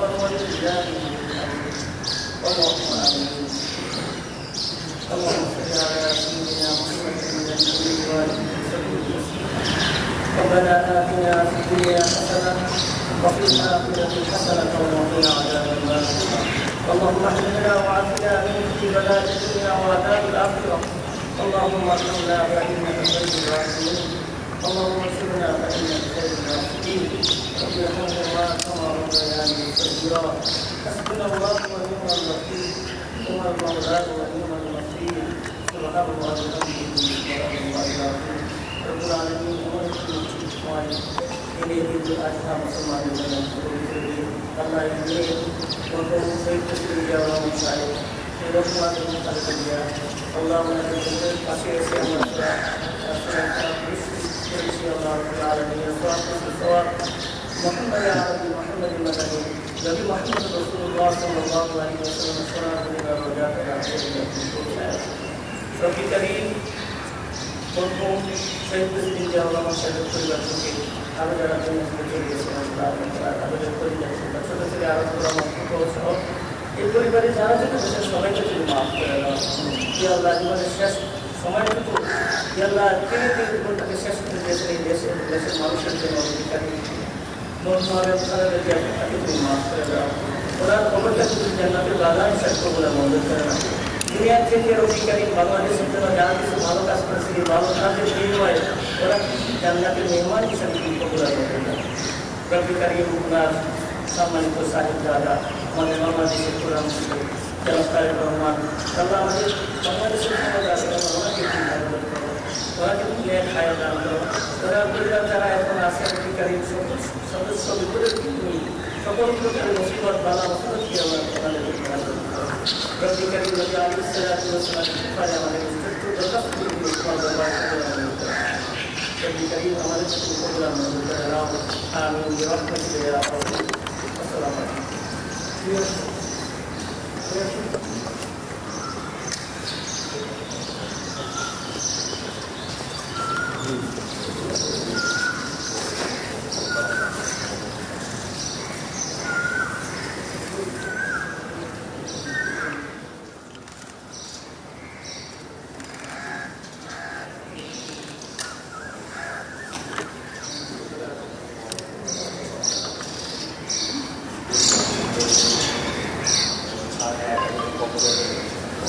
وفر ولرجاله اللهم آمين. اللهم صل على سيدنا محمد النبي وآله وصحبه وسلم. ربنا آتنا في الدنيا حسنة وفي الآخرة حسنة وقنا عذاب النار. اللهم احفظنا وعافنا من كل بلاء الدنيا وعذاب الآخرة. اللهم ارحمنا فإنك خير الراحمين. اللهم انصرنا فإنك خير الناصرين. رب ارحمهما كما ربياني صغيرا. حسبنا الله ونعم الوكيل. نعم المولى ونعم النصير. سبحان الله وبحمده سبحان الله العظيم. رب العالمين ini itu asal musulman dengan seluruh Allah ini untuk saya jawab saya hidup mati mati dia Allah menjadikan kasih sayang saya Allah Taala suatu Muhammad ya Rabbi Muhammad Madani Nabi Muhammad Rasulullah sallallahu alaihi wasallam sallallahu alaihi wasallam Rabbi Karim untuk saya jawab saya berbakti আমি যারা জন্য গিয়েছিলাম তাদের পরিবার ছোটো থেকে আরো সহ এই পরিবারে যারা যেন দেশের সবাইকে তুমি মাফ করে দাও আল্লাহ জীবনের শেষ সময়টুকু আল্লাহ তিনি জীবনটাকে শেষ করে দিয়েছেন এই দেশের মানুষের জন্য অধিকারী মনভাবে তাদেরকে তুমি মাফ করে দাও ওরা খবরটা তুমি জান্নাতের বাধা হিসাব বলে মনে করে না দুনিয়ার থেকে অধিকারী বাংলাদেশের জন্য যারা কিছু ভালো কাজ করেছে এই ভালো কাজের বিনিময়ে ওরা জান্নাতের মেহমান হিসাবে কবুল করবেন রবিকারী ওনার সম্মানিত সাহেব দাদা আমাদের বাংলাদেশের প্রধান জনাব তারেক রহমান আল্লাহ আমাদের বাংলাদেশের ওনাকে ওনাকে ন্যায় খায় দান করো ওরা পরিবার যারা এখন আছে অধিকারী সদস্য বিপরীত সকল প্রকারের মুসিবত বালা মুসিবতকে আমরা আমাদের রবিকারী নবী আলাইহিস সালাতু ওয়াস সালাম পারে আমাদের দরখাস্ত Jadi kali hamaरे program mengenai amin dirahmati ya Allah. Assalamualaikum. Popular